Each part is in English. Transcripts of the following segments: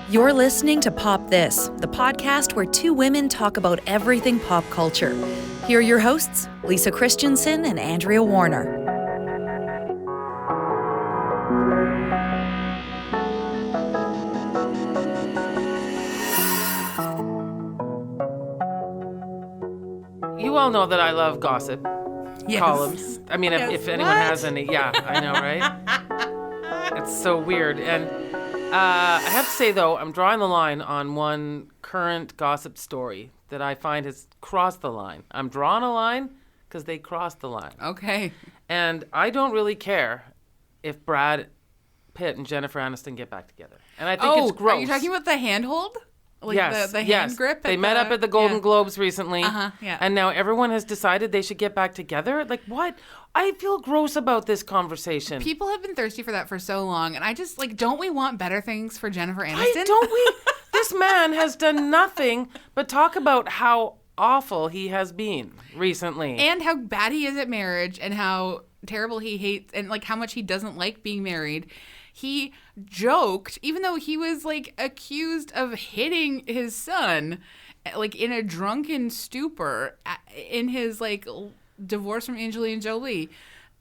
You're listening to Pop This, the podcast where two women talk about everything pop culture. Here are your hosts, Lisa Christiansen and Andrea Warner. You all know that I love gossip columns. I mean, if anyone has any. Yeah, I know, right? It's so weird. And I have to say, though, I'm drawing the line on one current gossip story that I find has crossed the line. I'm drawing a line because they crossed the line. Okay. And I don't really care if Brad Pitt and Jennifer Aniston get back together. And I think it's gross. Are you talking about the handhold? Like yes, the hand grip? They met up at the Golden Globes recently. Yeah. And now everyone has decided they should get back together. Like, what? I feel gross about this conversation. People have been thirsty for that for so long. And I just, don't we want better things for Jennifer Aniston? Don't we? This man has done nothing but talk about how awful he has been recently. And how bad he is at marriage and how terrible he hates and, how much he doesn't like being married. He joked, even though he was, accused of hitting his son, in a drunken stupor in his, divorce from Angelina Jolie.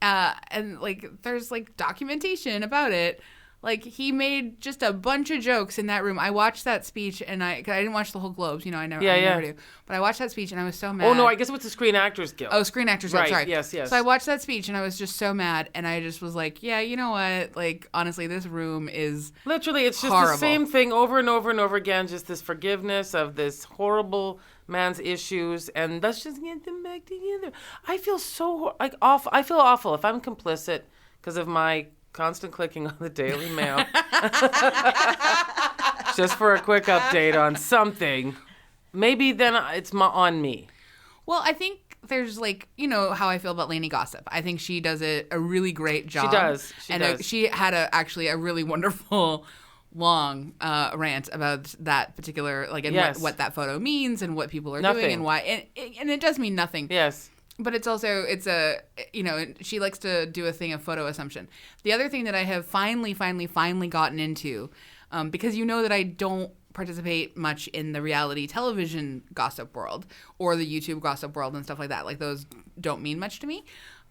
And, there's, documentation about it. He made just a bunch of jokes in that room. I watched that speech, and I didn't watch the whole Globes. I never do. But I watched that speech, and I was so mad. Oh, no, I guess it was the Screen Actors Guild. Oh, Screen Actors Guild, right, sorry. Yes. So I watched that speech, and I was just so mad, and I just was like, yeah, you know what? Honestly, this room is literally, it's just horrible. The same thing over and over and over again, just this forgiveness of this horrible man's issues, and let's just get them back together. I feel so, awful. I feel awful if I'm complicit because of my constant clicking on the Daily Mail just for a quick update on something. Maybe then it's on me. Well, I think there's how I feel about Lainey Gossip. I think she does a really great job. She does. She had actually a really wonderful long rant about that particular and what that photo means and what people are doing and why and it does mean nothing. Yes. But it's she likes to do a thing of photo assumption. The other thing that I have finally gotten into, because that I don't participate much in the reality television gossip world or the YouTube gossip world and stuff like that. Those don't mean much to me.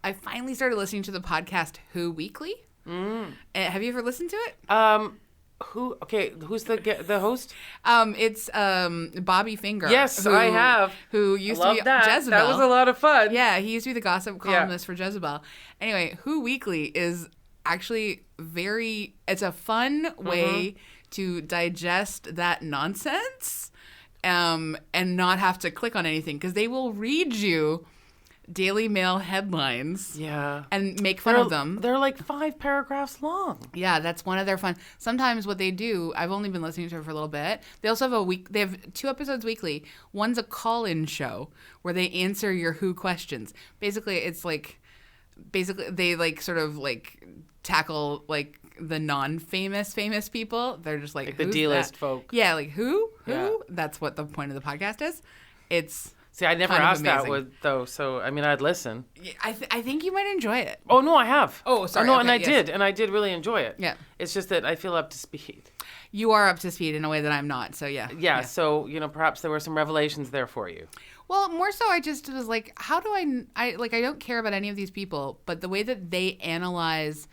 I finally started listening to the podcast Who Weekly. Have you ever listened to it? Who's the host? It's Bobby Finger. Yes, I have. Who used to be Jezebel. That was a lot of fun. Yeah, he used to be the gossip columnist for Jezebel. Anyway, Who Weekly is actually it's a fun way to digest that nonsense and not have to click on anything, because they will read you Daily Mail headlines and make fun of them. They're 5 paragraphs long. Yeah, that's one of their fun. Sometimes what they do, I've only been listening to it for a little bit. They also have they have 2 episodes weekly. One's a call-in show where they answer your Who questions. Basically, it's they sort of tackle the non-famous people. They're just the D-list folk. Yeah, who? Yeah. That's what the point of the podcast is. It's See, I never asked that though, so I'd listen. I think you might enjoy it. Oh no, I have. Oh, sorry. No, okay, and I did really enjoy it. Yeah. It's just that I feel up to speed. You are up to speed in a way that I'm not. So yeah. Yeah. So perhaps there were some revelations there for you. Well, more so, I just was how do I don't care about any of these people, but the way that they analyze.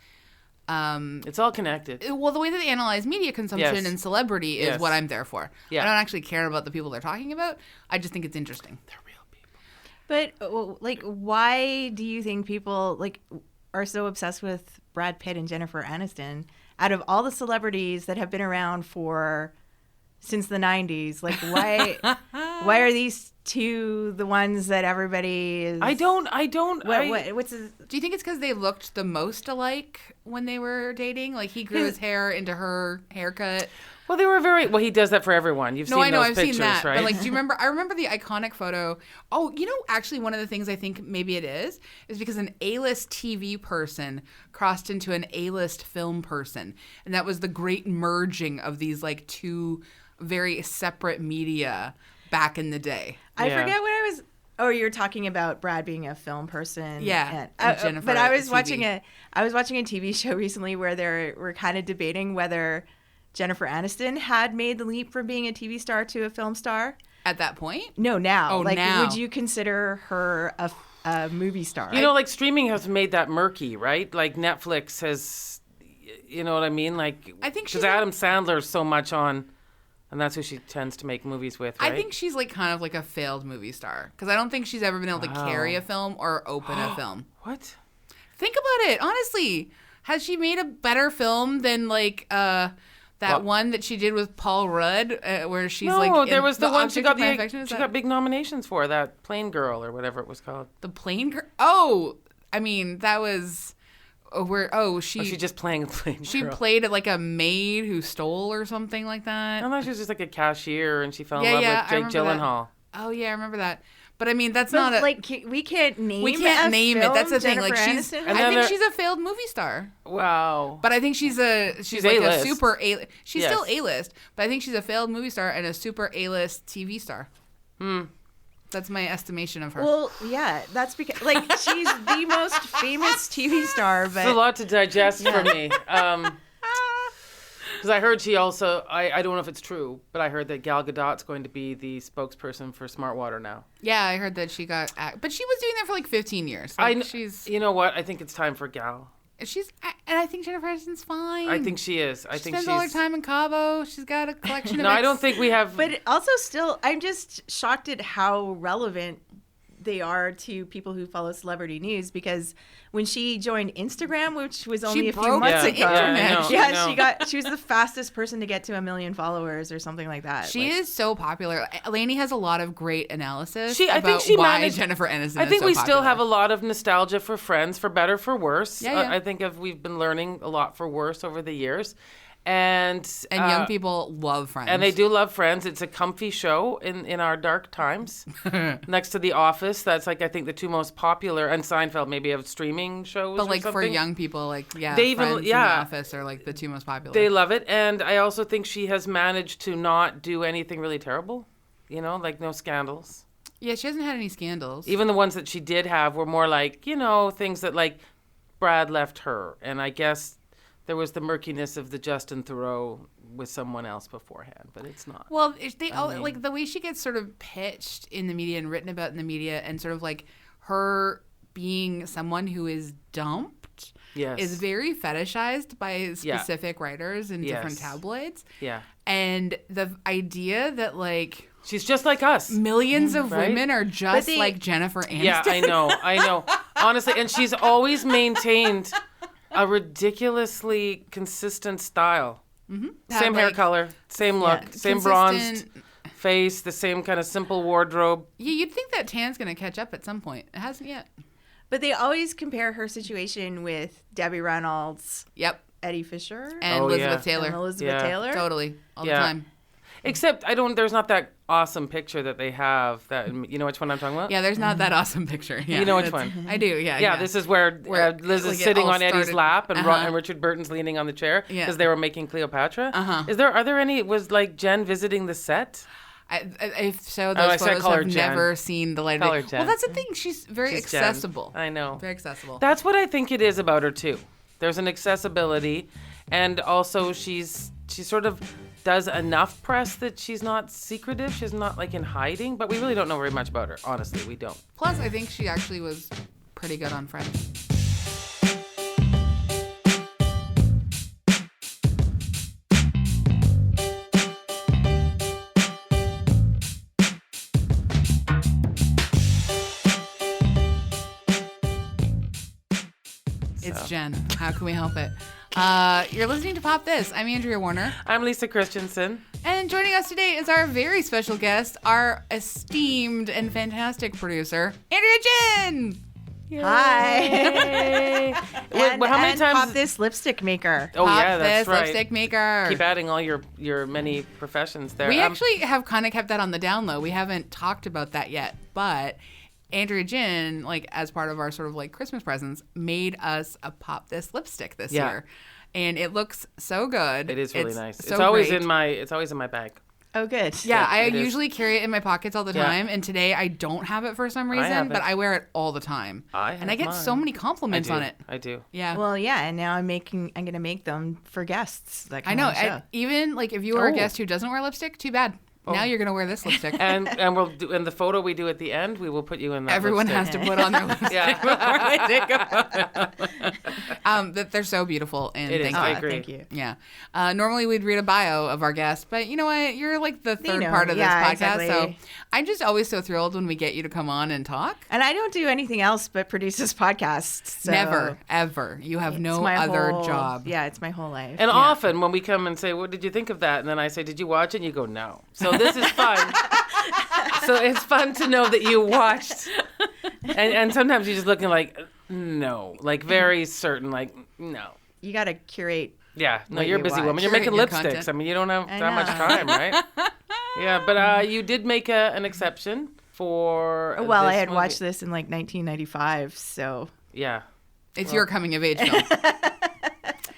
It's all connected. Well, the way that they analyze media consumption and celebrity is what I'm there for. Yeah. I don't actually care about the people they're talking about. I just think it's interesting. They're real people. But why do you think people are so obsessed with Brad Pitt and Jennifer Aniston? Out of all the celebrities that have been around since the 90s, why are these 2 the ones that everybody is? I don't. Do you think it's because they looked the most alike when they were dating? He grew his hair into her haircut. Well, they were very. Well, he does that for everyone. You've seen those I've pictures, seen that. right? But do you remember? I remember the iconic photo. Oh, actually, one of the things I think maybe it is because an A-list TV person crossed into an A-list film person, and that was the great merging of these 2 very separate media back in the day. I forget what I was. Oh, you're talking about Brad being a film person. Yeah, and Jennifer. But I was watching a TV show recently where they were kind of debating whether Jennifer Aniston had made the leap from being a TV star to a film star? At that point? No, now. Oh, now. Would you consider her a movie star? You know, like streaming has made that murky, right? Like Netflix has, you know what I mean? Like, I think because Adam Sandler's so much on, and that's who she tends to make movies with, right? I think she's like kind of like a failed movie star because I don't think she's ever been able to carry a film or open a film. What? Think about it, honestly. Has she made a better film than like that one that she did with Paul Rudd, where she's No, there was the one she got she got big nominations for, that Plane Girl or whatever it was called. The Plane Girl. Oh, I mean that was She's just playing a plane girl. She played like a maid who stole or something like that. I thought she was just like a cashier and she fell in love with Jake Gyllenhaal. Oh yeah, I remember that. But I mean, that's not like we can't name. We can't name it. That's the thing. Like I think she's a failed movie star. Wow. But I think she's like A-list. a super A. She's still A-list, but I think she's a failed movie star and a super A-list TV star. That's my estimation of her. Well, yeah, that's because like she's the most famous TV star. But it's a lot to digest for me. Because I heard she also, I don't know if it's true, but I heard that Gal Gadot's going to be the spokesperson for Smart Water now. Yeah, I heard that she got, but she was doing that for like 15 years. You know what? I think it's time for Gal. And I think Jennifer Aniston's fine. I think she is. I think spends all her time in Cabo. She's got a collection of. I don't think we have. But also, still, I'm just shocked at how relevant they are to people who follow celebrity news, because when she joined Instagram, which was only a few months ago, she was the fastest person to get to 1 million followers or something like that. She is so popular. Lainey has a lot of great analysis I about think why managed, Jennifer Aniston I think is so we popular. still have a lot of nostalgia for Friends, for better, for worse. Yeah. I think we've been learning a lot for worse over the years. And young people love Friends. And they do love Friends. It's a comfy show in our dark times. Next to The Office, that's like I think the two most popular, and Seinfeld maybe of streaming shows. But like or something. for young people, like they Friends even and The Office are like the two most popular. They love it, and I also think she has managed to not do anything really terrible. You know, like no scandals. Yeah, she hasn't had any scandals. Even the ones that she did have were more like, you know, things that like Brad left her, and I guess there was the murkiness of the Justin Theroux with someone else beforehand, but it's not. Well, like the way she gets sort of pitched in the media and written about in the media, and sort of like her being someone who is dumped is very fetishized by specific writers in different tabloids. Yeah. And the idea that like she's just like us. Millions of women are just like Jennifer Aniston. Yeah, I know. Honestly, and she's always maintained a ridiculously consistent style. Mm-hmm. Same hair color, same look, same bronzed face, the same kind of simple wardrobe. Yeah, you'd think that tan's going to catch up at some point. It hasn't yet. But they always compare her situation with Debbie Reynolds. Yep. Eddie Fisher. And Elizabeth Taylor. And Elizabeth Taylor. Totally. All the time. Except there's not that awesome picture that they have. That you know which one I'm talking about? Yeah, there's not that awesome picture. Yeah, you know which one? I do, yeah. Yeah, this is where Liz is sitting on Eddie's lap and Richard Burton's leaning on the chair because they were making Cleopatra. Are there any, was like Jen visiting the set? If so, those photos have never seen the light of day. Well, that's the thing. She's very accessible. Jen. I know. Very accessible. That's what I think it is about her, too. There's an accessibility, and also she sort of does enough press that she's not secretive. She's not like in hiding, but we really don't know very much about her. Honestly, we don't. Plus, I think she actually was pretty good on Friends. It's Jen. How can we help it? You're listening to Pop This. I'm Andrea Warner. I'm Lisa Christiansen. And joining us today is our very special guest, our esteemed and fantastic producer, Andrea Gin. Hi. How many times? Pop This lipstick maker. Oh, Pop yeah, that's This right. Lipstick maker. Keep adding all your many professions there. We actually have kind of kept that on the down low. We haven't talked about that yet, but Andrea Gin, like as part of our sort of like Christmas presents, made us a Pop This lipstick this year, and it looks so good. It is really nice. So it's always great. in my bag. Oh, good. Yeah, I It is. usually carry it in my pockets all the Yeah. time, and today I don't have it for some reason, have but it. I wear it all the time. And I have get so mine. many compliments on it. I do. Yeah. Well, yeah, and now I'm going to make them for guests that come I know. on the show. Even like if you are a Oh. guest who doesn't wear lipstick, too bad. Now you're gonna wear this lipstick. And we'll do in the photo we do at the end. We will put you in that. Everyone lipstick. has to put on their lipstick Yeah. before they take a photo. That they're so beautiful, and It is. thank I you. agree. Thank you. Yeah. Normally we'd read a bio of our guest, but you know what? You're like the third know, part of this yeah, podcast, exactly. so I'm just always so thrilled when we get you to come on and talk. And I don't do anything else but produce this podcast. So Never, ever. You have it's no my other whole- job. Yeah, it's my whole life. And often when we come and say, "What did you think of that?" and then I say, "Did you watch it?" and you go, "No." So this is fun. So it's fun to know that you watched. And sometimes you're just looking like, no, like very certain, like no. You got to curate. Yeah, no, What you're a you busy watch. woman. You're Curate making your lipsticks. content. I mean, you don't have I that much know. time, right? Yeah, but you did make an exception for. Well, I this had movie. watched this in like 1995, so Yeah, It's your coming of age film.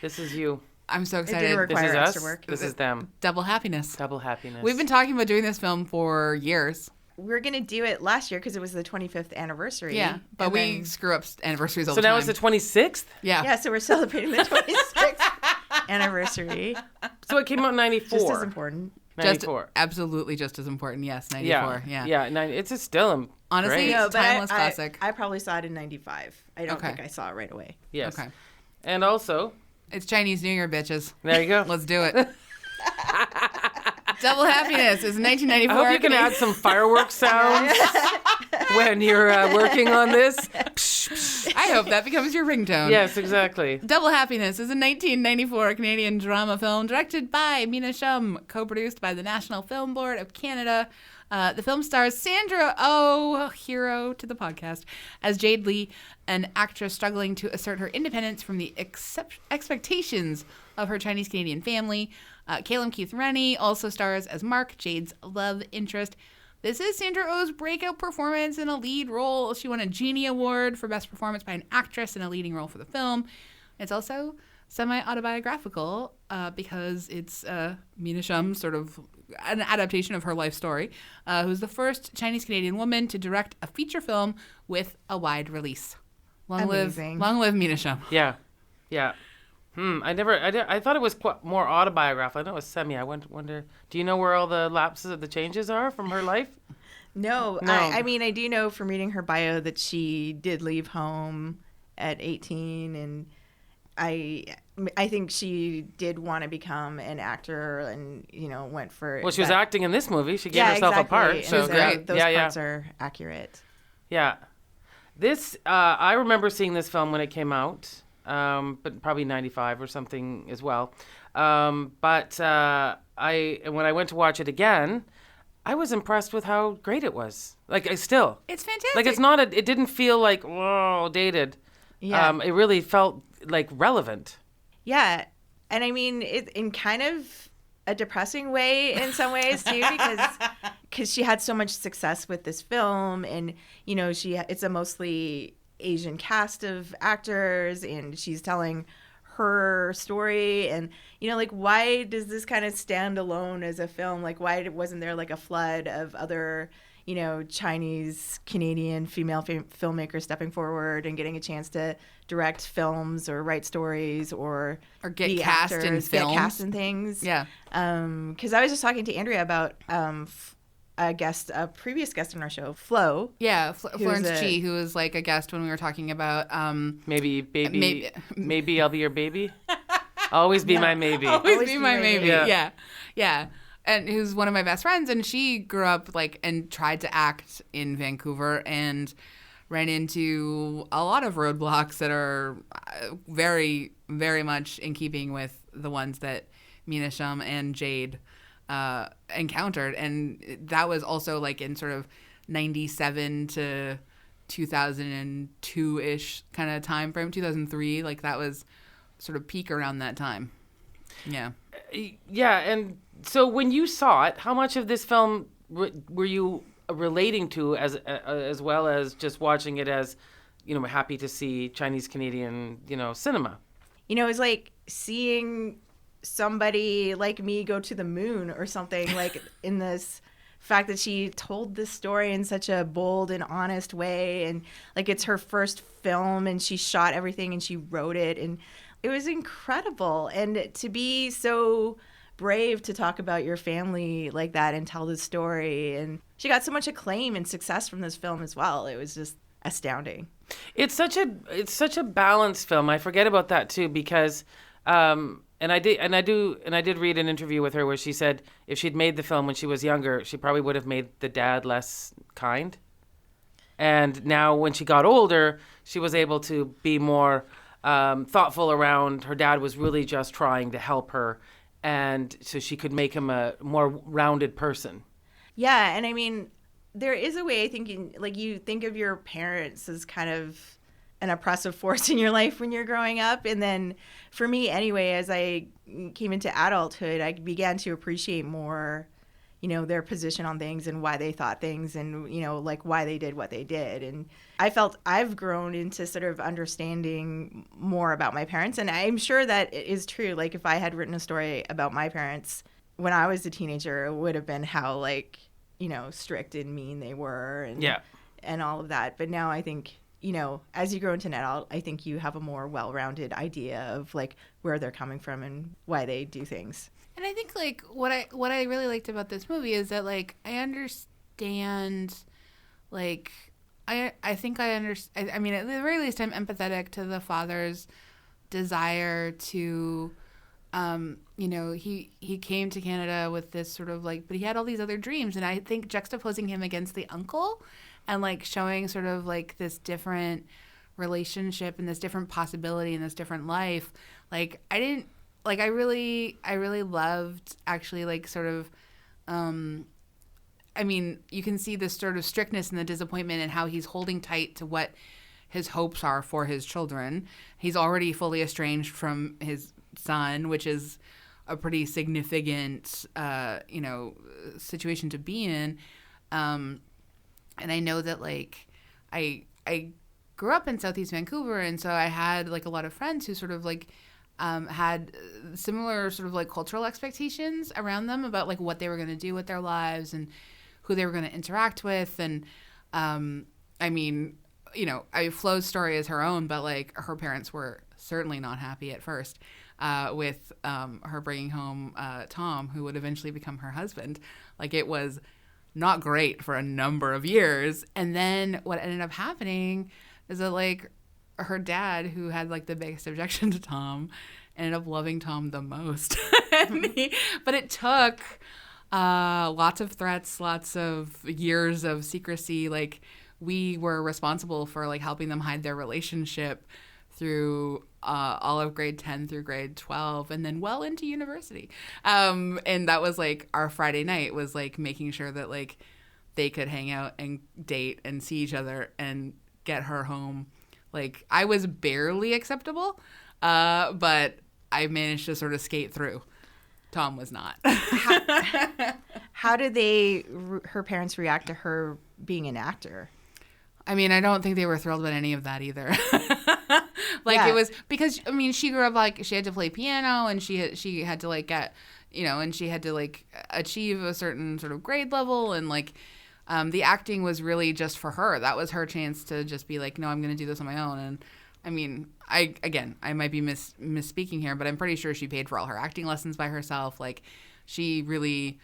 this is you. I'm so it didn't excited. This require is extra us. work. This is them. Double happiness. Double happiness. We've been talking about doing this film for years. We were going to do it last year because it was the 25th anniversary. Yeah, but And we then- screw up anniversaries all So the time. now it's the 26th. Yeah. Yeah, so we're celebrating the 26th anniversary. So it came out in 94. Just as important. Just 94. absolutely just as important. Yes, 94. Yeah. Yeah. It's a still Honestly, great. No, timeless classic. I probably saw it in 95. I don't Okay. think I saw it right away. Yes. Okay. And also, It's Chinese New Year, bitches. there you go. Let's do it. Double happiness is 1994. I hope you can add some fireworks sounds when you're working on this. I hope that becomes your ringtone. Yes, exactly. Double Happiness is a 1994 Canadian drama film directed by Mina Shum, co-produced by the National Film Board of Canada. The film stars Sandra Oh, hero to the podcast, as Jade Lee, an actress struggling to assert her independence from the expectations of her Chinese-Canadian family. Caleb Keith Rennie also stars as Mark, Jade's love interest. This is Sandra Oh's breakout performance in a lead role. She won a Genie Award for Best Performance by an Actress in a Leading Role for the film. It's also semi-autobiographical because it's Mina Shum's sort of an adaptation of her life story, who's the first Chinese-Canadian woman to direct a feature film with a wide release. Long live Mina Shum. Yeah. Yeah. I thought it was more autobiographical. I know it was semi. I wonder, do you know where all the lapses of the changes are from her life? No. No. I mean, I do know from reading her bio that she did leave home at 18, and I think she did want to become an actor, and went for. Well, she was that. acting in this movie. She gave herself exactly. a part. And So great. Those parts are accurate. Yeah. This, I remember seeing this film when it came out, but probably 95 or something as well. But when I went to watch it again, I was impressed with how great it was. Like, it's fantastic. Like, it didn't feel like, whoa, dated. Yeah. It really felt like relevant. Yeah. And I mean, it in kind of a depressing way in some ways too, because she had so much success with this film, and it's a mostly Asian cast of actors, and she's telling her story, and like, why does this kind of stand alone as a film? Like, why wasn't there like a flood of other Chinese Canadian female filmmakers stepping forward and getting a chance to direct films or write stories or get be cast in actors, films. get cast in things. Yeah. Because I was just talking to Andrea about a previous guest on our show, Flo. Yeah, Florence a- Chi, who was like a guest when we were talking about Maybe I'll be your baby. Always be my maybe. Always be my maybe. Yeah. Yeah. And who's one of my best friends, and she grew up and tried to act in Vancouver and ran into a lot of roadblocks that are very, very much in keeping with the ones that Mina Shum and Jade encountered. And that was also like in sort of 97 to 2002-ish kind of time frame, 2003. Like that was sort of peak around that time. Yeah. Yeah, and so when you saw it, how much of this film were you relating to as well as just watching it as, happy to see Chinese Canadian, cinema? It was like seeing somebody like me go to the moon or something, like in this fact that she told this story in such a bold and honest way, and like it's her first film and she shot everything and she wrote it, and it was incredible. And to be so brave to talk about your family like that and tell the story, and she got so much acclaim and success from this film as well. It was just astounding. It's such a balanced film. I forget about that too, because and I did read an interview with her where she said if she'd made the film when she was younger, she probably would have made the dad less kind. And now when she got older, she was able to be more thoughtful around her dad was really just trying to help her, and so she could make him a more rounded person. Yeah, and I mean, there is a way, I think, like you think of your parents as kind of an oppressive force in your life when you're growing up. And then for me anyway, as I came into adulthood, I began to appreciate more, you know, their position on things and why they thought things and, you know, like why they did what they did. And I felt I've grown into sort of understanding more about my parents. And I'm sure that it is true. Like if I had written a story about my parents when I was a teenager, it would have been how, like, you know, strict and mean they were and all of that. But now I think, you know, as you grow into an adult, I think you have a more well-rounded idea of like where they're coming from and why they do things. And I think like what I really liked about this movie is that like I understand, like I think I understand. I mean, at the very least, I'm empathetic to the father's desire to, you know, he came to Canada with this sort of like, but he had all these other dreams, and I think juxtaposing him against the uncle, and like showing sort of like this different relationship and this different possibility and this different life, like I really loved actually like sort of, I mean, you can see this sort of strictness and the disappointment and how he's holding tight to what his hopes are for his children. He's already fully estranged from his son, which is a pretty significant, you know, situation to be in. And I know that like I grew up in Southeast Vancouver, and so I had like a lot of friends who sort of like had similar sort of like cultural expectations around them about like what they were going to do with their lives and who they were going to interact with. And I mean, you know, Flo's story is her own, but like her parents were certainly not happy at first with her bringing home Tom, who would eventually become her husband. Like it was not great for a number of years. And then what ended up happening is that like her dad, who had like the biggest objection to Tom, ended up loving Tom the most. But it took lots of threats, lots of years of secrecy. Like we were responsible for like helping them hide their relationship through all of grade 10 through grade 12 and then well into university. And that was like our Friday night was like making sure that like they could hang out and date and see each other and get her home. Like I was barely acceptable, but I managed to sort of skate through. Tom was not. How did her parents react to her being an actor? I mean, I don't think they were thrilled about any of that either. It was because, I mean, she grew up like she had to play piano and she had to like get, you know, and she had to like achieve a certain sort of grade level, and like the acting was really just for her. That was her chance to just be like, no, I'm going to do this on my own. And I mean, I might be misspeaking here, but I'm pretty sure she paid for all her acting lessons by herself. Like she really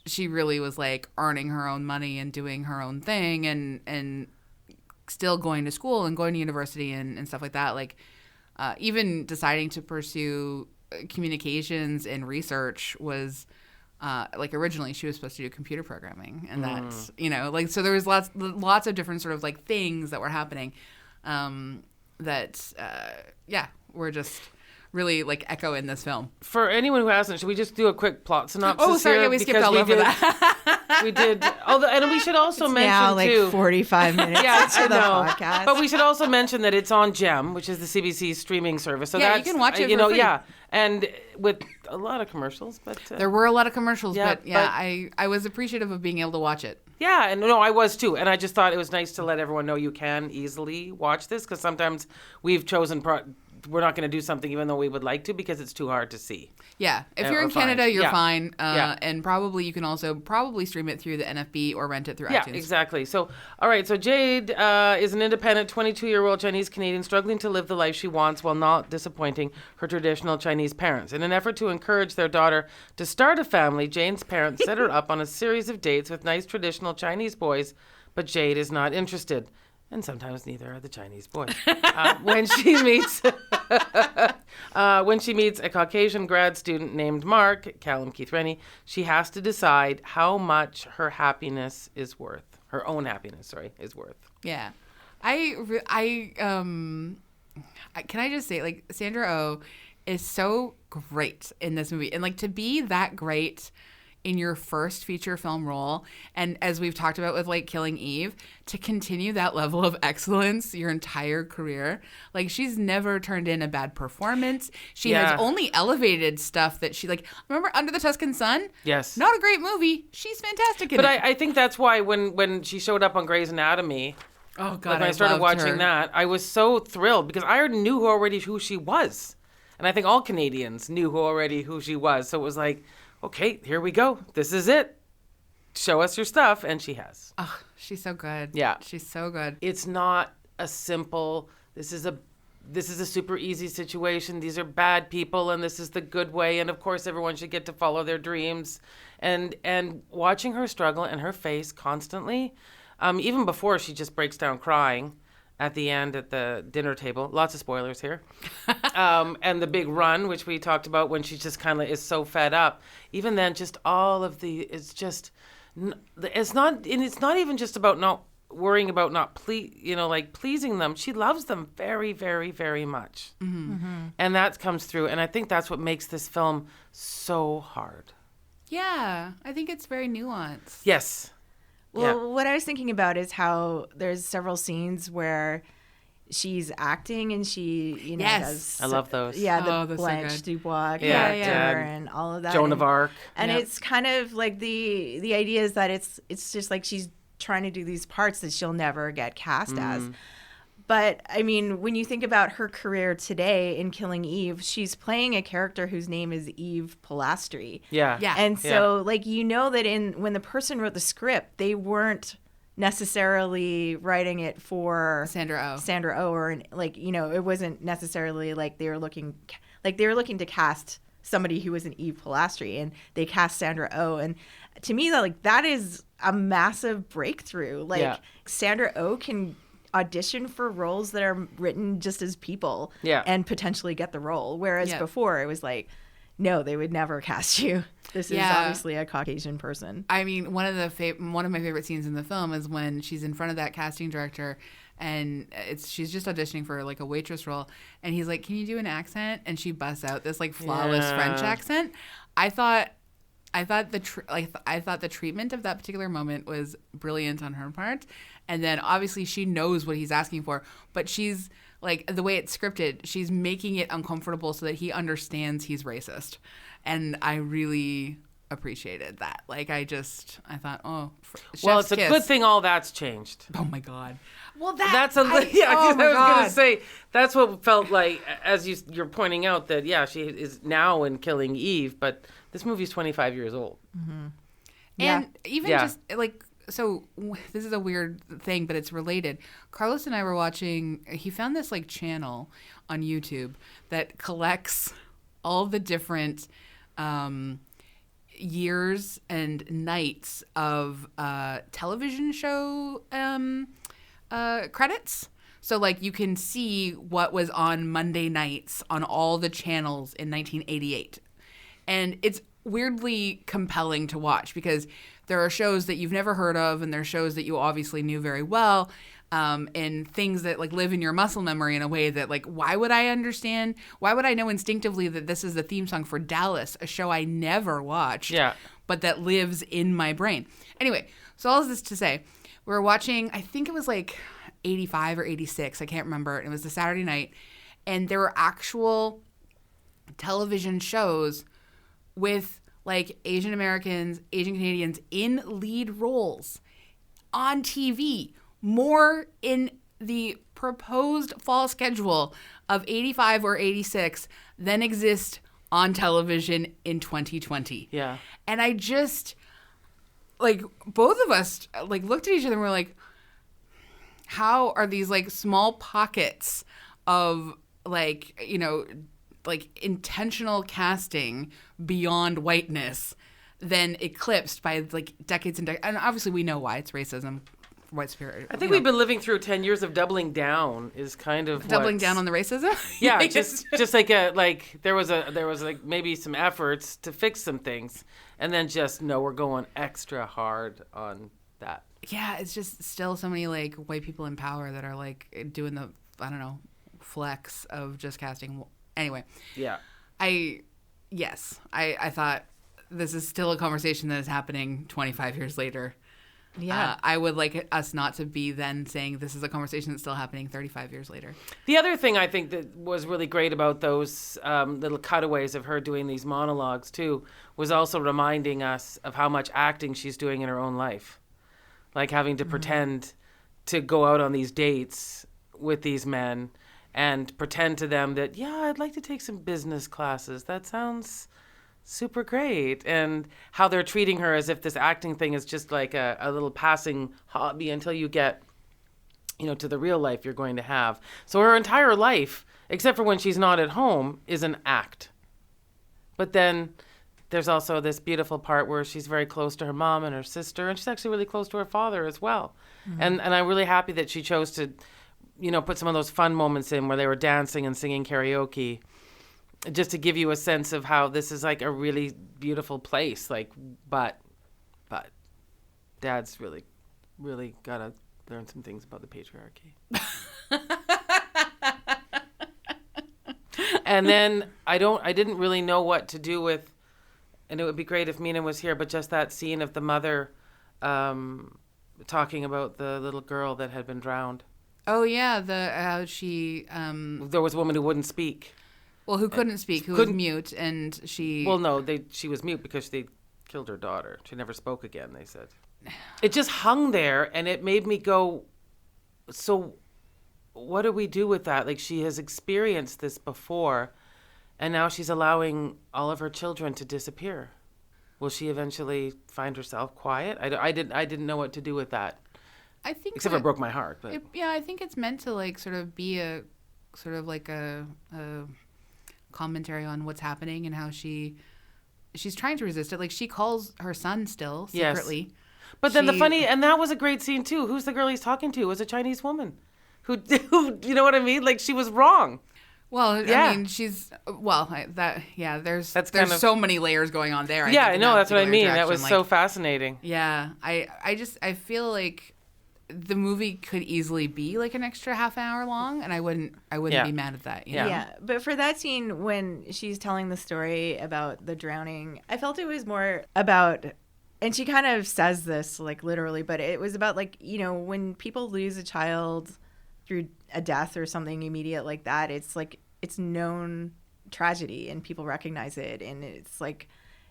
was like earning her own money and doing her own thing and still going to school and going to university and stuff like that. Like even deciding to pursue communications and research was like originally she was supposed to do computer programming, and that's, you know, like, so there was lots of different sort of like things that were happening that were just really like echo in this film. For anyone who hasn't, should we just do a quick plot synopsis? Oh, sorry, we skipped all over that. We did. Although, and we should also mention now like too, 45 minutes into the podcast. But we should also mention that it's on GEM, which is the CBC streaming service. So yeah, you can watch it. You know, free. yeah, and with a lot of commercials, but there were a lot of commercials. Yeah, but I was appreciative of being able to watch it. Yeah, and no, I was too, and I just thought it was nice to let everyone know you can easily watch this, because sometimes we've chosen we're not going to do something even though we would like to because it's too hard to see. Yeah. If you're or in Canada, find. you're Yeah. fine. Yeah. And probably you can also stream it through the NFB or rent it through Yeah, iTunes. exactly. So, all right. So Jade is an independent 22-year-old Chinese Canadian struggling to live the life she wants while not disappointing her traditional Chinese parents. In an effort to encourage their daughter to start a family, Jane's parents set her up on a series of dates with nice traditional Chinese boys, but Jade is not interested. And sometimes neither are the Chinese boys. When she meets a Caucasian grad student named Mark, Callum Keith Rennie, she has to decide how much her happiness is worth. Her own happiness, is worth. Yeah. Can I just say, like, Sandra Oh is so great in this movie. And, like, to be that great in your first feature film role, and as we've talked about with, like, Killing Eve, to continue that level of excellence your entire career. Like, she's never turned in a bad performance. She has only elevated stuff that she, like, remember Under the Tuscan Sun? Yes. Not a great movie. She's fantastic in it. But I think that's why when she showed up on Grey's Anatomy, oh, God, when I started loved watching her. that, I was so thrilled because I already knew who she was. And I think all Canadians knew who she was. So it was like, okay, here we go. This is it. Show us your stuff. And she has. Oh, she's so good. Yeah. She's so good. It's not a simple, this is a super easy situation. These are bad people and this is the good way. And of course, everyone should get to follow their dreams. And watching her struggle and her face constantly, even before she just breaks down crying at the end at the dinner table. Lots of spoilers here. And the big run, which we talked about when she just kind of is so fed up. Even then, just all of it's not even just about not worrying about not pleasing them. She loves them very, very, very much. Mm-hmm. Mm-hmm. And that comes through. And I think that's what makes this film so hard. Yeah, I think it's very nuanced. Yes. Well, what I was thinking about is how there's several scenes where she's acting and she, does. I love those. Yeah, the that's Blanche so good. Dubois Yeah, character and all of that. Joan of Arc. And Yep. it's kind of like the idea is that it's just like she's trying to do these parts that she'll never get cast as. But, I mean, when you think about her career today in Killing Eve, she's playing a character whose name is Eve Polastri. Yeah. Yeah. And so, like, that when the person wrote the script, they weren't necessarily writing it for Sandra Oh, or, like, it wasn't necessarily like they were looking to cast somebody who was an Eve Polastri, and they cast Sandra Oh. And to me, that is a massive breakthrough. Like, Sandra Oh can audition for roles that are written just as people and potentially get the role. Whereas before it was like, no, they would never cast you. This is obviously a Caucasian person. I mean, one of my favorite scenes in the film is when she's in front of that casting director and she's just auditioning for like a waitress role, and he's like, "Can you do an accent?" And she busts out this like flawless French accent. I thought the treatment of that particular moment was brilliant on her part. And then obviously she knows what he's asking for, but she's like, the way it's scripted, she's making it uncomfortable so that he understands he's racist. And I really appreciated that. Like, I thought, well, it's a good thing all that's changed. Oh my God. Well, I was going to say, that's what felt like, as you're pointing out, that, she is now in Killing Eve, but this movie's 25 years old. Mm-hmm. And even just, like, so this is a weird thing, but it's related. Carlos and I were watching, he found this, like, channel on YouTube that collects all the different years and nights of television show credits. So, like, you can see what was on Monday nights on all the channels in 1988. And it's weirdly compelling to watch because there are shows that you've never heard of, and there are shows that you obviously knew very well, and things that like live in your muscle memory in a way that, like, why would I know instinctively that this is the theme song for Dallas, a show I never watched, but that lives in my brain. Anyway, so all of this to say, we were watching, I think it was like 85 or 86, I can't remember. It was a Saturday night, and there were actual television shows with like Asian Americans, Asian Canadians in lead roles on TV, more in the proposed fall schedule of 85 or 86 then exist on television in 2020. Yeah. And I just, like, both of us, like, looked at each other and were like, how are these, like, small pockets of, like, you know, like, intentional casting beyond whiteness then eclipsed by, like, decades and decades? And obviously we know why. It's racism. White spirit. I think we've been living through 10 years of doubling down is kind of doubling down on the racism. Yeah, just like there was like maybe some efforts to fix some things, and then just no, we're going extra hard on that. Yeah, it's just still so many like white people in power that are like doing the, I don't know, flex of just casting. Anyway. Yeah. I thought this is still a conversation that is happening 25 years later. Yeah. I would like us not to be then saying this is a conversation that's still happening 35 years later. The other thing I think that was really great about those little cutaways of her doing these monologues too was also reminding us of how much acting she's doing in her own life. Like having to pretend to go out on these dates with these men and pretend to them that, yeah, I'd like to take some business classes. That sounds super great. And how they're treating her as if this acting thing is just like a little passing hobby until you get, you know, to the real life you're going to have. So her entire life, except for when she's not at home, is an act. But then there's also this beautiful part where she's very close to her mom and her sister, and she's actually really close to her father as well. And I'm really happy that she chose to, you know, put some of those fun moments in where they were dancing and singing karaoke, just to give you a sense of how this is like a really beautiful place. Like, but Dad's really, really gotta learn some things about the patriarchy. And then I didn't really know what to do with, and it would be great if Mina was here, but just that scene of the mother talking about the little girl that had been drowned. Oh yeah, she There was a woman who wouldn't speak. well, who couldn't speak, who was mute, and she. Well, no, she was mute because they killed her daughter. She never spoke again, they said. It just hung there, and it made me go, so what do we do with that? Like, she has experienced this before, and now she's allowing all of her children to disappear. Will she eventually find herself quiet? I didn't know what to do with that. I think Except for it broke my heart. But I think it's meant to like sort of be a sort of like a commentary on what's happening and how she's trying to resist it. Like she calls her son still secretly. Yes. But then and that was a great scene too. Who's the girl he's talking to? It was a Chinese woman who you know what I mean? Like she was wrong. Well, Yeah. I mean, she's there's kind of so many layers going on there. I know, that's what I mean. That was so fascinating. Yeah, I feel like the movie could easily be like an extra half an hour long, and I wouldn't be mad at that. You know? Yeah, but for that scene when she's telling the story about the drowning, I felt it was more about, and she kind of says this like literally, but it was about like, you know, when people lose a child through a death or something immediate like that, it's like it's known tragedy and people recognize it, and it's like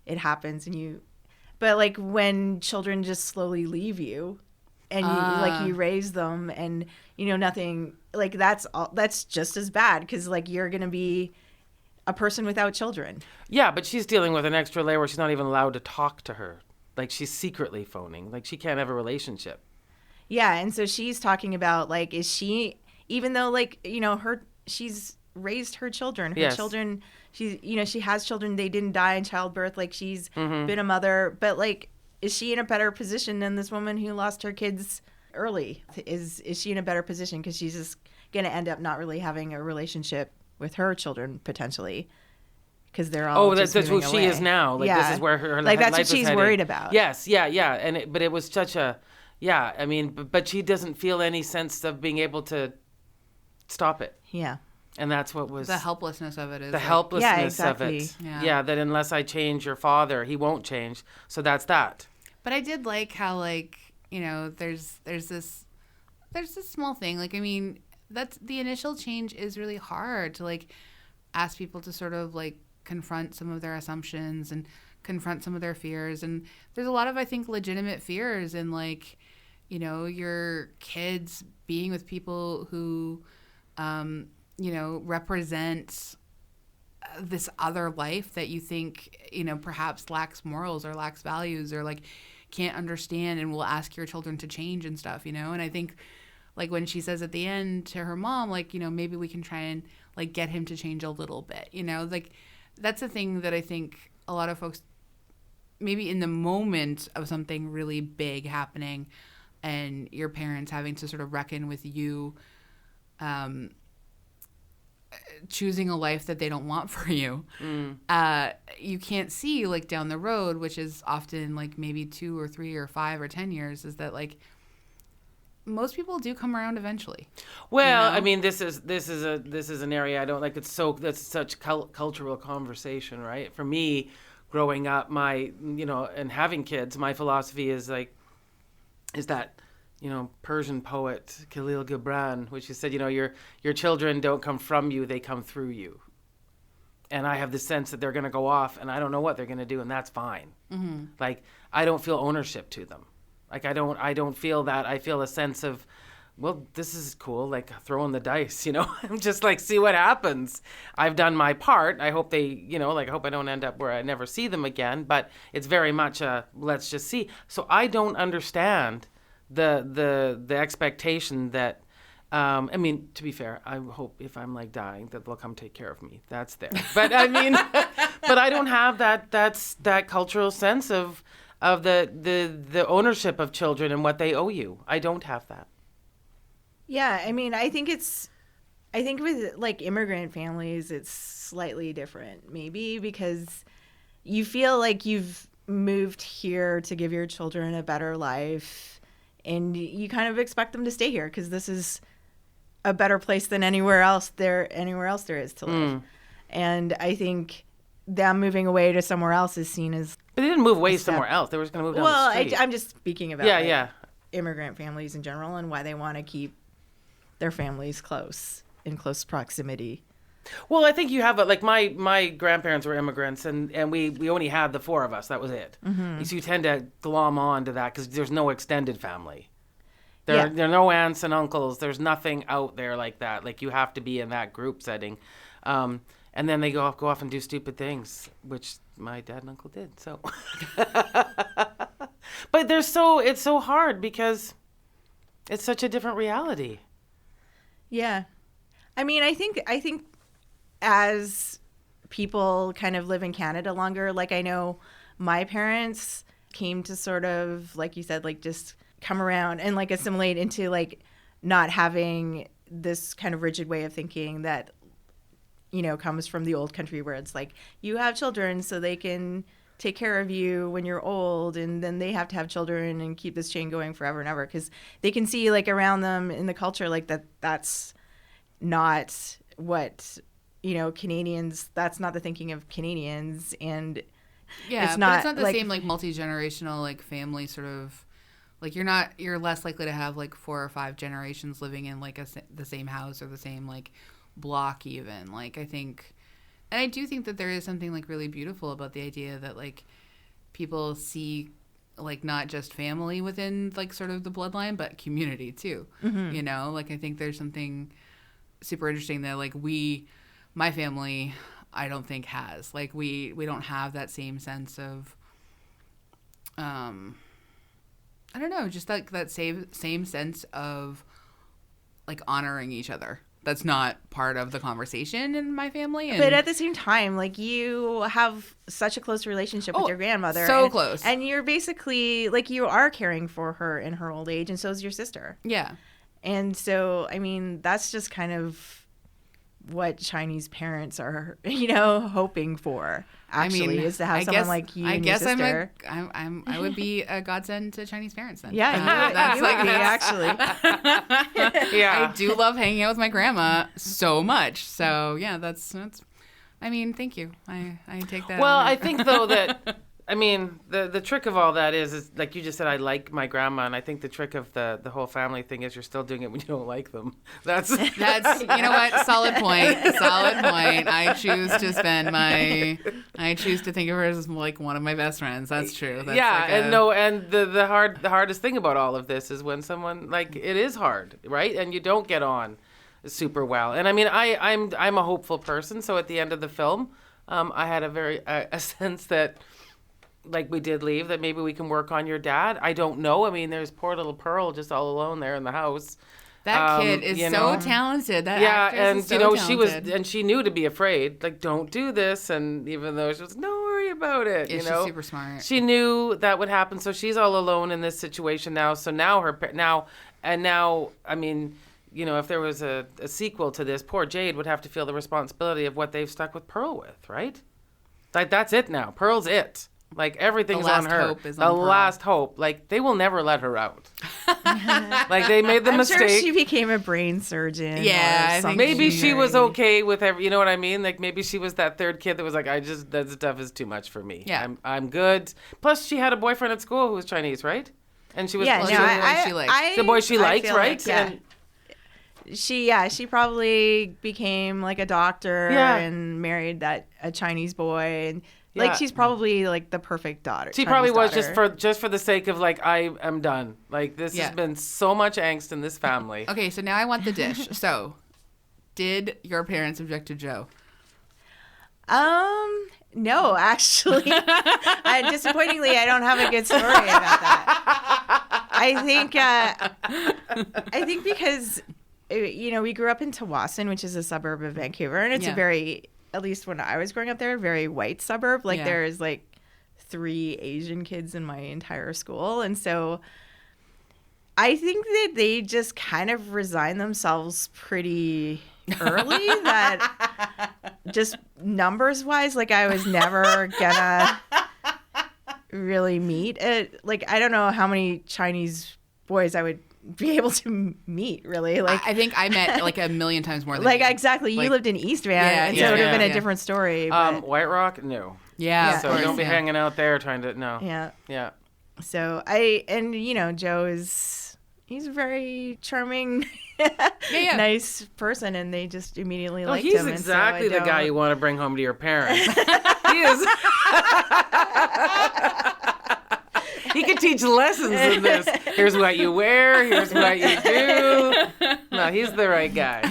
it happens, but like when children just slowly leave you and you raise them and you know nothing, like that's just as bad, because like you're gonna be a person without children. Yeah, but she's dealing with an extra layer where she's not even allowed to talk to her. Like she's secretly phoning. Like she can't have a relationship. Yeah, and so she's talking about like, is she, even though like, you know, she's raised her children. Her children, she has children, they didn't die in childbirth, like she's been a mother, but like, is she in a better position than this woman who lost her kids early? Is she in a better position because she's just going to end up not really having a relationship with her children potentially, because they're all that's who she is now. Like this is where her like life that's what she's heading. worried about. Yes, yeah, but it was such a I mean, but she doesn't feel any sense of being able to stop it. Yeah. And that's what was the helplessness of it is the like, helplessness of exactly. it. Yeah. That unless I change your father, he won't change. So that's that. But I did like how, like, you know, there's this small thing. Like, I mean, that's the initial change is really hard to like ask people to sort of like confront some of their assumptions and confront some of their fears. And there's a lot of, I think, legitimate fears in like, you know, your kids being with people who, you know, represent this other life that you think, you know, perhaps lacks morals or lacks values or like can't understand and will ask your children to change and stuff, you know? And I think like when she says at the end to her mom, like, you know, maybe we can try and like get him to change a little bit, you know, like that's a thing that I think a lot of folks maybe in the moment of something really big happening and your parents having to sort of reckon with you, choosing a life that they don't want for you, you can't see like down the road, which is often like maybe 2 or 3 or 5 or 10 years, is that like most people do come around eventually. Well, you know? I mean, this is an area I don't like. That's such cultural conversation, right? For me, growing up, and having kids, my philosophy is that, you know, Persian poet Khalil Gibran, which he said, you know, your children don't come from you, they come through you. And I have the sense that they're going to go off and I don't know what they're going to do, and that's fine. Mm-hmm. Like, I don't feel ownership to them. Like, I don't feel that. I feel a sense of, well, this is cool, like throwing the dice, you know. I'm just like, see what happens. I've done my part. I hope they, you know, like I hope I don't end up where I never see them again, but it's very much a let's just see. So I don't understand the expectation that, I mean, to be fair, I hope if I'm like dying that they'll come take care of me. That's there. But I mean, but I don't have that cultural sense of the ownership of children and what they owe you. I don't have that. Yeah, I mean, I think with like immigrant families, it's slightly different, maybe because you feel like you've moved here to give your children a better life, and you kind of expect them to stay here because this is a better place than anywhere else there is to live. And I think them moving away to somewhere else is seen as. But they didn't move away somewhere else. They were just going to move down the street. I'm just speaking about immigrant families in general and why they want to keep their families in close proximity. Well, I think you have like my grandparents were immigrants, and we only had the 4 of us. That was it. Mm-hmm. So you tend to glom on to that because there's no extended family. There are no aunts and uncles. There's nothing out there like that. Like you have to be in that group setting. And then they go off and do stupid things, which my dad and uncle did. So, but it's so hard because it's such a different reality. Yeah, I mean, I think as people kind of live in Canada longer, like I know my parents came to sort of, like you said, like just come around and like assimilate into like not having this kind of rigid way of thinking that, you know, comes from the old country where it's like you have children so they can take care of you when you're old, and then they have to have children and keep this chain going forever and ever because they can see like around them in the culture like that's not what, you know, Canadians, that's not the thinking of Canadians, and it's not the same like multi-generational like family sort of like you're less likely to have like 4 or 5 generations living in like the same house or the same like block even. Like I think, and I do think that there is something like really beautiful about the idea that like people see like not just family within like sort of the bloodline, but community too. Mm-hmm. You know, like I think there's something super interesting that like my family, I don't think has like we don't have that same sense of I don't know, just like that same sense of like honoring each other. That's not part of the conversation in my family. But at the same time, like you have such a close relationship with your grandmother. So close. And you're basically like you are caring for her in her old age, and so is your sister. Yeah. And so, I mean, that's just kind of what Chinese parents are, you know, hoping for. Actually, is to have someone like you and your sister. I would be a godsend to Chinese parents then. Yeah, that's you would be actually. Yeah, I do love hanging out with my grandma so much. So yeah, that's. I mean, thank you. I take that. Well, honor. I think though that I mean, the trick of all that is like you just said, I like my grandma, and I think the trick of the whole family thing is you're still doing it when you don't like them. That's you know what? Solid point. I choose to think of her as like one of my best friends. That's true. That's and the hardest thing about all of this is when someone like it is hard, right? And you don't get on super well. And I mean, I'm a hopeful person, so at the end of the film, I had a sense that. Like we did leave, that maybe we can work on your dad. I don't know. I mean, there's poor little Pearl just all alone there in the house. That kid is so talented. That actress is so talented. She knew to be afraid. Like, don't do this. And even though she was, don't worry about it. Yeah, she's super smart. She knew that would happen. So she's all alone in this situation now. So now I mean, you know, if there was a sequel to this, poor Jade would have to feel the responsibility of what they've stuck with Pearl with, right? Like, that's it now. Pearl's it. Like, everything's on her. Hope is on Pearl. Last hope. Like, they will never let her out. Like, they made the mistake. I'm sure she became a brain surgeon. Yeah, I think maybe she was okay with you know what I mean? Like, maybe she was that third kid that was like, that stuff is too much for me. Yeah. I'm good. Plus, she had a boyfriend at school who was Chinese, right? And she was the boy she liked, right? Like, yeah. She probably became like a doctor and married a Chinese boy, and like she's probably like the perfect daughter. She probably was just for the sake of like, I am done. Like, this has been so much angst in this family. Okay, so now I want the dish. So, did your parents object to Joe? No, actually. Disappointingly, I don't have a good story about that. I think because, you know, we grew up in Tawasin, which is a suburb of Vancouver, and it's a very, at least when I was growing up there, very white suburb. Like, there's like 3 Asian kids in my entire school. And so I think that they just kind of resigned themselves pretty early that just numbers wise, like, I was never gonna really meet it. Like, I don't know how many Chinese boys I would be able to meet, really. Like, I think I met like a million times more than like you. Exactly. You lived in East Van, and so it would have been a different story. But... White Rock, no. Yeah. So don't be hanging out there trying to Yeah. Yeah. So you know, Joe he's a very charming, nice person, and they just immediately liked him. He's exactly the guy you want to bring home to your parents. He is. He could teach lessons in this. Here's what you wear. Here's what you do. No, he's the right guy.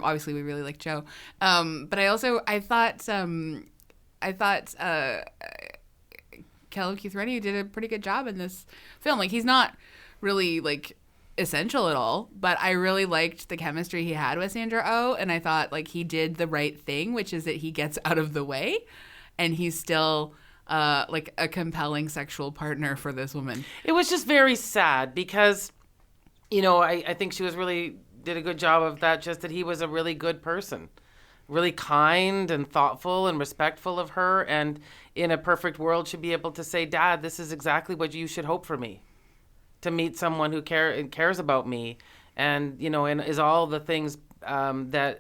Obviously we really like Joe. But I thought Caleb Keith Rennie did a pretty good job in this film. Like, he's not really like essential at all, but I really liked the chemistry he had with Sandra Oh, and I thought like he did the right thing, which is that he gets out of the way and he's still like a compelling sexual partner for this woman. It was just very sad because, you know, I think she did a good job of that, just that he was a really good person, really kind and thoughtful and respectful of her, and in a perfect world should be able to say, Dad, this is exactly what you should hope for me. To meet someone who cares about me, and you know, and is all the things that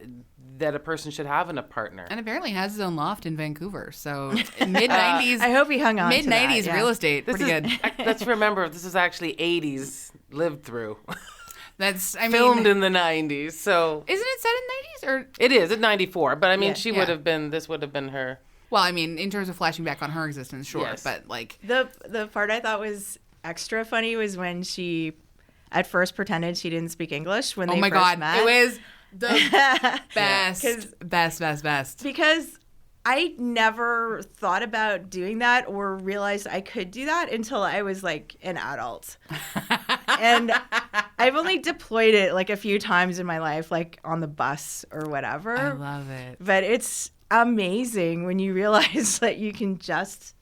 a person should have in a partner. And apparently has his own loft in Vancouver. So mid-90s. I hope he hung on. Mid-90s real estate, pretty good. Let's remember, this is actually 80s lived through. That's filmed in the 90s. So isn't it set in 90s or? It is at 94, but I mean, she would have been. This would have been her. Well, I mean, in terms of flashing back on her existence, sure, yes. But like the part I thought was extra funny was when she at first pretended she didn't speak English when they first met. It was the best. Because I never thought about doing that or realized I could do that until I was like an adult. And I've only deployed it like a few times in my life, like on the bus or whatever. I love it. But it's amazing when you realize that you can just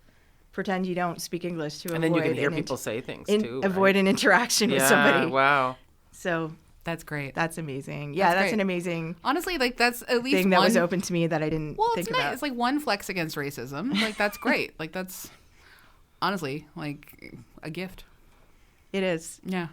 pretend you don't speak English to avoid. And then you can hear people say things too. Avoid an interaction with somebody. Wow. So that's great. That's amazing. Yeah, that's an amazing. Honestly, like that's at least thing that was open to me that I didn't think about. Nice. It's like one flex against racism. Like that's great. Like that's honestly like a gift. It is. Yeah.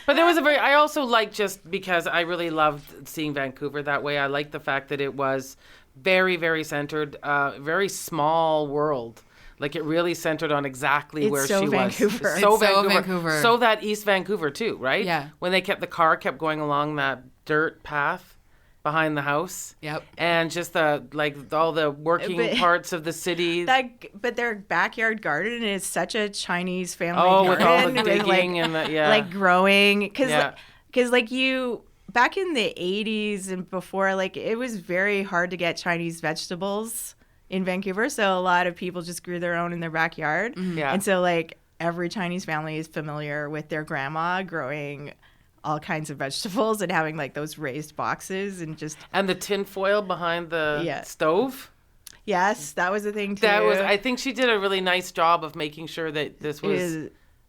But there was I also like, just because I really loved seeing Vancouver that way, I like the fact that it was very, very centered, very small world. Like, it really centered on exactly where she Vancouver. was. It's so Vancouver. So that East Vancouver too, right? Yeah. When the car kept going along that dirt path behind the house. Yep. And just all the working parts of the city. But their backyard garden is such a Chinese family Oh, garden. with all the with, digging and the, yeah. like growing. Because Yeah. back in the 80s and before, like, it was very hard to get Chinese vegetables in Vancouver. So a lot of people just grew their own in their backyard. Mm-hmm. Yeah. And so, like, every Chinese family is familiar with their grandma growing all kinds of vegetables and having, like, those raised boxes and just... And the tin foil behind the stove. Yes, that was a thing, too. I think she did a really nice job of making sure that this was...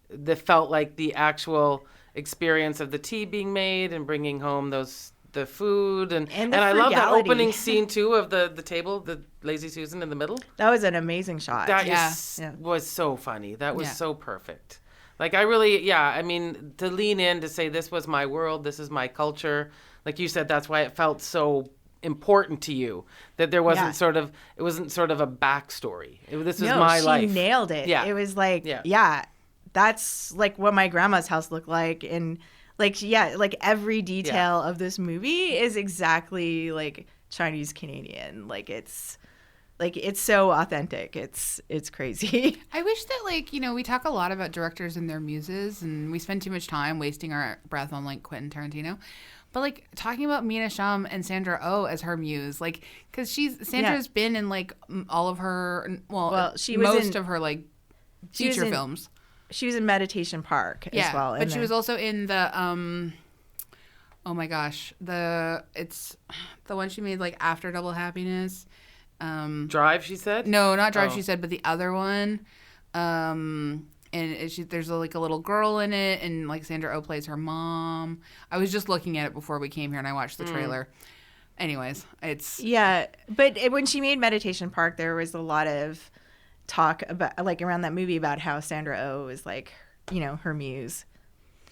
that felt like the actual experience of the tea being made and bringing home the food and I love that opening scene too of the table, the Lazy Susan in the middle. That was an amazing shot. That was so funny. That was so perfect. Like, I really, I mean, to lean in to say this was my world, this is my culture. Like you said, that's why it felt so important to you, that there wasn't it wasn't sort of a backstory. This was my life. She nailed it. Yeah. It was like, that's like what my grandma's house looked like. And like, like every detail of this movie is exactly like Chinese Canadian. Like, it's so authentic. It's crazy. I wish that, like, we talk a lot about directors and their muses, and we spend too much time wasting our breath on, like, Quentin Tarantino. But, like, talking about Mina Shum and Sandra Oh as her muse, like, because Sandra's been in, like, all of her, she was most of her, like, feature films. She was in Meditation Park as well. But she was also in the, oh my gosh, it's the one she made, like, after Double Happiness. Drive, she said? No, not Drive, she said, but the other one. And there's a little girl in it, and like Sandra Oh plays her mom. I was just looking at it before we came here, and I watched the trailer. Anyways, it's but when she made Meditation Park, there was a lot of talk about, like, around that movie about how Sandra Oh is, like, her muse.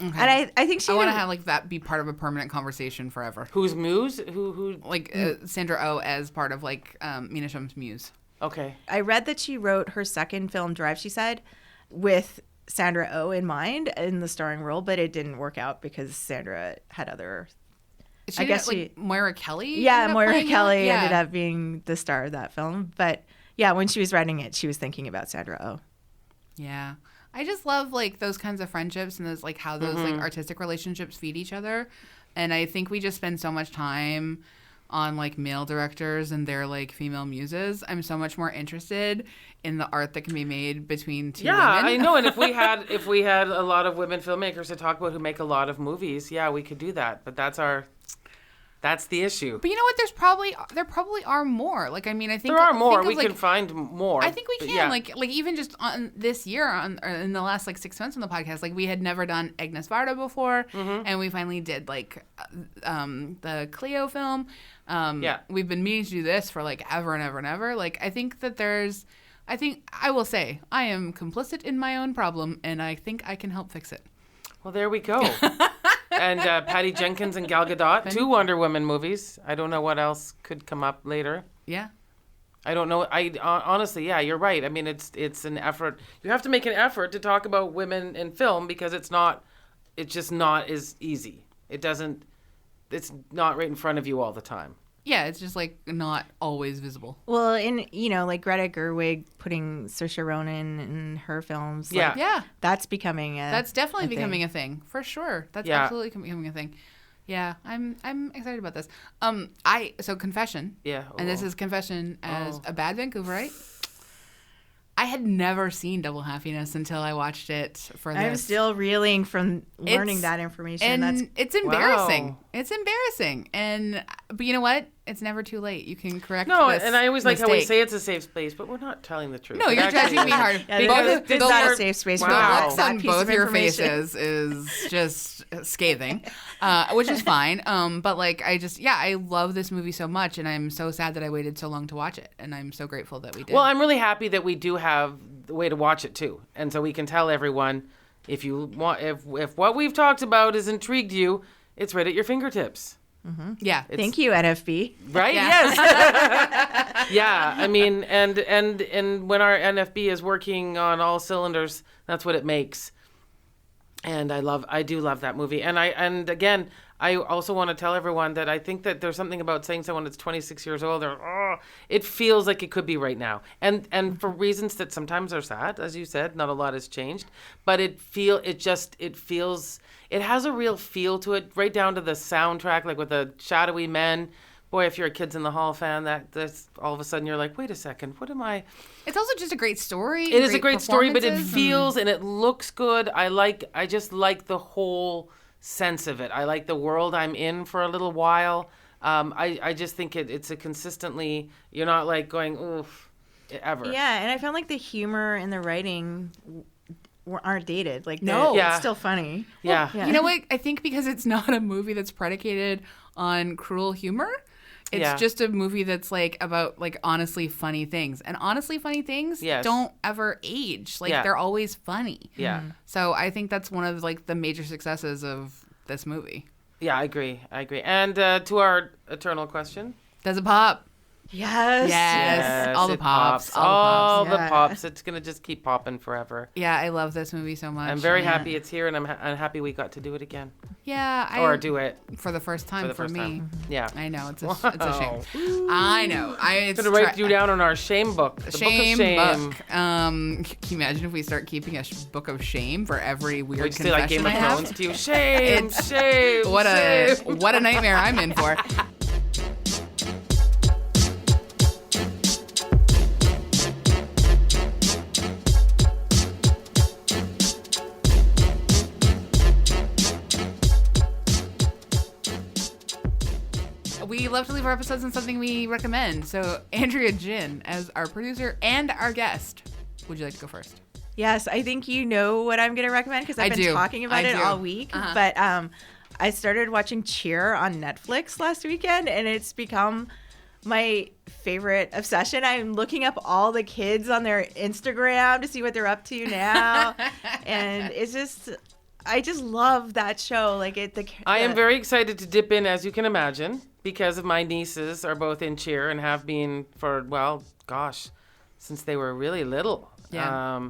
Okay. And I think I want to have, like, that be part of a permanent conversation forever. Whose muse? Who? Like, Sandra Oh as part of, like, Mina Shum's muse. Okay. I read that she wrote her second film, Drive, she said, with Sandra Oh in mind in the starring role, but it didn't work out because Sandra had other... I guess Moira Kelly? Yeah, Moira Kelly ended up being the star of that film. But, yeah, when she was writing it, she was thinking about Sandra Oh. Yeah. I just love, like, those kinds of friendships and those, like, how those like artistic relationships feed each other. And I think we just spend so much time on, like, male directors and their, like, female muses. I'm so much more interested in the art that can be made between two women. Yeah, I know. And if we had a lot of women filmmakers to talk about who make a lot of movies, we could do that. But that's the issue. But you know what? There probably are more. Like, I mean, I think there are more. We can find more. I think we can. Yeah. Like even just on this year, or in the last, like, 6 months on the podcast, like, we had never done Agnes Varda before, and we finally did, like, the Cleo film. We've been meaning to do this for, like, ever and ever and ever. Like, I think that I will say I am complicit in my own problem, and I think I can help fix it. Well, there we go. And Patty Jenkins and Gal Gadot, 2 Wonder Woman movies. I don't know what else could come up later. Yeah. I don't know. I honestly, you're right. I mean, it's an effort. You have to make an effort to talk about women in film because it's just not as easy. It's not right in front of you all the time. Yeah, it's just, like, not always visible. Well, in, like, Greta Gerwig putting Saoirse Ronan in her films. Like, that's becoming That's definitely becoming a thing, for sure. That's absolutely becoming a thing. Yeah, I'm excited about this. So confession. Yeah. And this is confession as a bad Vancouverite. I had never seen Double Happiness until I watched it for this. I'm still reeling from learning that information. And it's embarrassing. Wow. It's embarrassing. But you know what? It's never too late. You can correct No, this and I always mistake. like how we say it's a safe space, but we're not telling the truth. No, you're judging me hard. It's not a safe space. The looks on both your faces is just scathing, which is fine. But, like, I love this movie so much, and I'm so sad that I waited so long to watch it, and I'm so grateful that we did. Well, I'm really happy that we do have the way to watch it too, and so we can tell everyone, If you want, if what we've talked about has intrigued you, it's right at your fingertips. Mm-hmm. Yeah. Thank you, NFB. Right? Yeah. Yes. Yeah. I mean, and when our NFB is working on all cylinders, that's what it makes. And I do love that movie. And again, I also want to tell everyone that I think that there's something about saying someone that's 26 years old, it feels like it could be right now. And for reasons that sometimes are sad, as you said, not a lot has changed, but it has a real feel to it, right down to the soundtrack, like with the shadowy men. Boy, if you're a Kids in the Hall fan, that's all of a sudden you're like, wait a second, what am I? It's also just a great story. It is a great story, but it feels and it looks good. I just like the whole sense of it. I like the world I'm in for a little while. I just think it's a consistently, you're not like going, oof, ever. Yeah, and I found like the humor and the writing aren't dated. Like, no, it's still funny. Yeah. You know what? I think because it's not a movie that's predicated on cruel humor. It's just a movie that's like about like honestly funny things. And honestly funny things don't ever age. Like they're always funny. Yeah. So I think that's one of like the major successes of this movie. Yeah, I agree. And to our eternal question. Does it pop? Yes. All the pops. All the pops. It's going to just keep popping forever. Yeah, I love this movie so much. I'm very happy it's here, and I'm happy we got to do it again. Yeah. Or do it. For the first time for me. Time. Yeah. I know. It's a shame. I know. I'm going to write you down on our shame book. The shame book of shame. Book. Can you imagine if we start keeping a book of shame for every weird confession like Game of Thrones to you. Shame, shame, what a nightmare I'm in for. We love to leave our episodes on something we recommend. So, Andrea Gin, as our producer and our guest, would you like to go first? Yes, I think you know what I'm going to recommend because I've been talking about it all week. But I started watching Cheer on Netflix last weekend, and it's become my favorite obsession. I'm looking up all the kids on their Instagram to see what they're up to now. And it's just... I just love that show. I am very excited to dip in, as you can imagine, because of my nieces are both in Cheer and have been for, since they were really little. Yeah.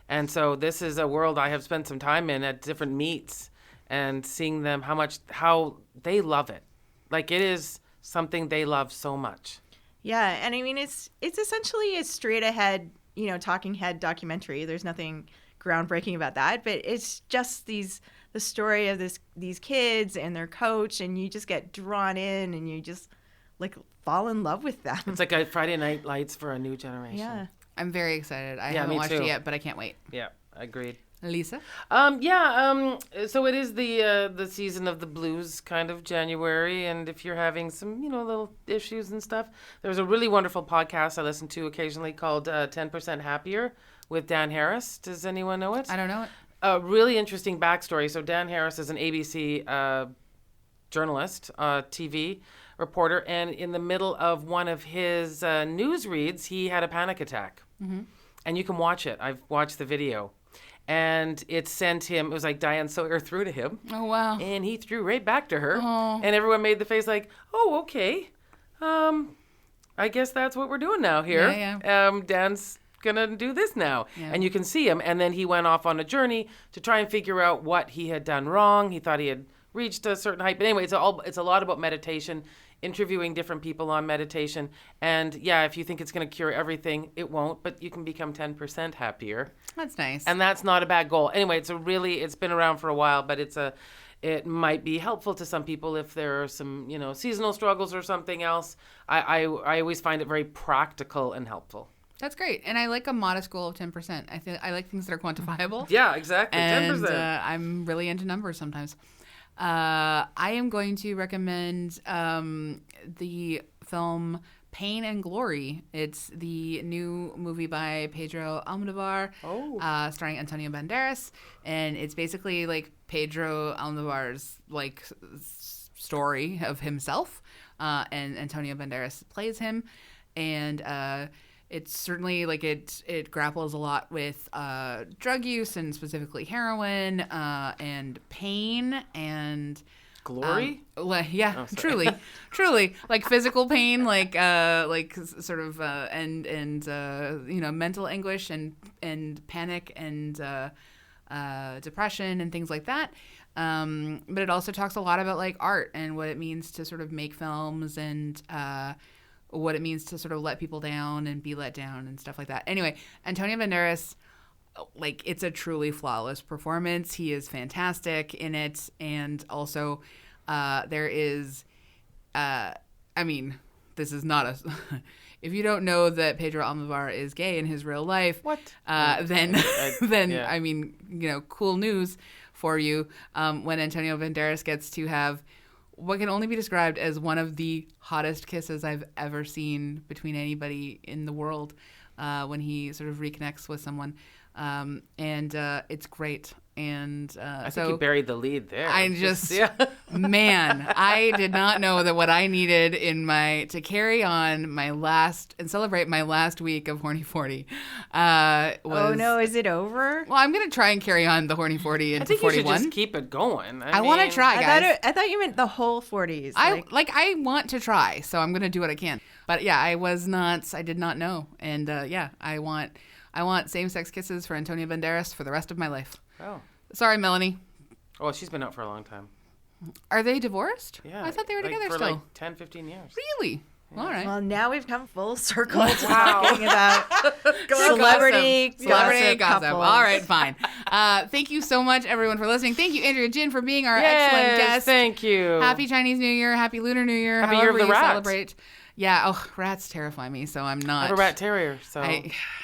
And so this is a world I have spent some time in at different meets and seeing them how they love it. Like, it is something they love so much. Yeah, and I mean it's essentially a straight ahead, talking head documentary. There's nothing groundbreaking about that, but it's just the story of these kids and their coach, and you just get drawn in and you just like fall in love with them. It's like a Friday Night Lights for a new generation. Yeah, I'm very excited. I haven't watched it yet, but I can't wait. Yeah, agreed. Lisa? So it is the season of the blues, kind of January, and if you're having some, little issues and stuff, there's a really wonderful podcast I listen to occasionally called 10% Happier with Dan Harris. Does anyone know it? I don't know it. A really interesting backstory. So Dan Harris is an ABC journalist, TV reporter, and in the middle of one of his news reads, he had a panic attack. Mm-hmm. And you can watch it. I've watched the video. And it sent him, it was like Diane Sawyer threw to him. Oh, wow. And he threw right back to her. Oh. And everyone made the face like, oh, okay. I guess that's what we're doing now here. Yeah. Dan's gonna do this now. Yeah. And you can see him. And then he went off on a journey to try and figure out what he had done wrong. He thought he had reached a certain height. But anyway, it's a lot about meditation, interviewing different people on meditation. And yeah, if you think it's going to cure everything, it won't, but you can become 10% happier. That's nice. And that's not a bad goal. Anyway, it's been around for a while, but it might be helpful to some people if there are some, seasonal struggles or something else. I always find it very practical and helpful. That's great. And I like a modest goal of 10%. I like things that are quantifiable. Yeah, exactly. 10%. And I'm really into numbers sometimes. I am going to recommend the film Pain and Glory. It's the new movie by Pedro Almodovar, starring Antonio Banderas, and it's basically like Pedro Almodovar's like story of himself, and Antonio Banderas plays him, and it's certainly like it grapples a lot with drug use and specifically heroin and pain and Glory? Truly, like physical pain, like sort of and mental anguish and panic and depression and things like that. But it also talks a lot about like art and what it means to sort of make films and what it means to sort of let people down and be let down and stuff like that. Anyway, Antonio Banderas, like, it's a truly flawless performance. He is fantastic in it. And also there is, this is not a... If you don't know that Pedro Almodovar is gay in his real life, then cool news for you. When Antonio Banderas gets to have what can only be described as one of the hottest kisses I've ever seen between anybody in the world, when he sort of reconnects with someone. And it's great. And I think you buried the lead there. Man, I did not know that what I needed to carry on my last and celebrate my last week of Horny 40 was... Oh no, is it over? Well, I'm going to try and carry on the Horny 40 into 41. I think you should just keep it going. I want to try, guys. I thought you meant the whole 40s. I want to try, so I'm going to do what I can. But yeah, I did not know. And I want same-sex kisses for Antonio Banderas for the rest of my life. Oh. Sorry, Melanie. Oh, she's been out for a long time. Are they divorced? Yeah. I thought they were together for still. like 10, 15 years. Really? Yeah. All right. Well, now we've come full circle talking about celebrity gossip. couples. All right, fine. Thank you so much, everyone, for listening. Thank you, Andrea Gin, for being our excellent guest. Thank you. Happy Chinese New Year. Happy Lunar New Year. Happy Year of the Rat. Celebrate. Yeah. Oh, rats terrify me, so I'm not. I have a rat terrier, so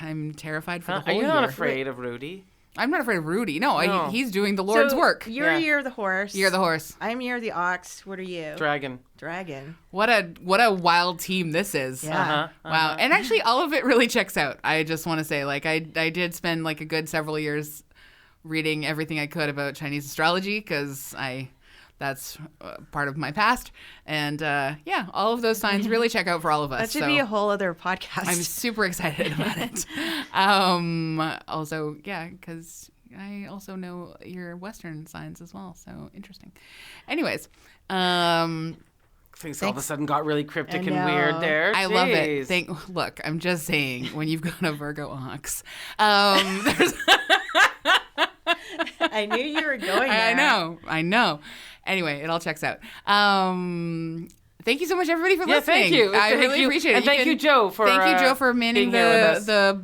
I'm terrified for the whole year. Are you not afraid of Rudy? I'm not afraid of Rudy. No. He's doing the Lord's work. You're Year of the Horse. Year of the Horse. I'm Year of the Ox. What are you? Dragon. What a wild team this is. Yeah. Wow. And actually, all of it really checks out. I just want to say, like, I did spend like a good several years reading everything I could about Chinese astrology because that's part of my past. And all of those signs really check out for all of us. That should be a whole other podcast. I'm super excited about it. Also, because I also know your Western signs as well. So interesting. Anyways. Things all of a sudden got really cryptic and weird there. I love it. Look, I'm just saying, when you've got a Virgo ox, there's... I knew you were going there. I know. Anyway, it all checks out. Thank you so much, everybody, for listening. Thank you. I really appreciate it. And thank you, Joe, for manning the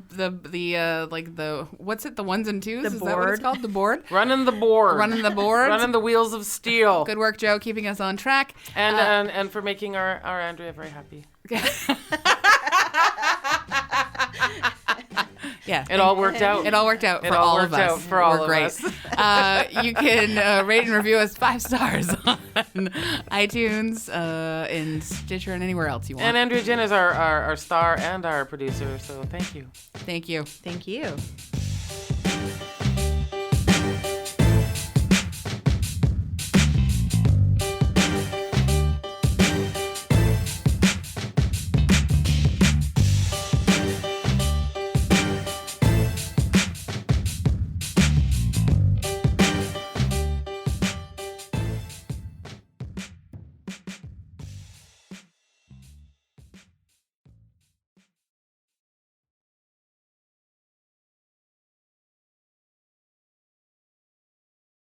what's it? The ones and twos. The Is board. That what it's called? The board. Running the board. Running the wheels of steel. Good work, Joe, keeping us on track. And for making our Andrea very happy. Yeah. It all worked out. It all worked out for all of us. We're great. You can rate and review us 5 stars on iTunes and Stitcher and anywhere else you want. And Andrea Gin is our star and our producer, so thank you. Thank you. Thank you.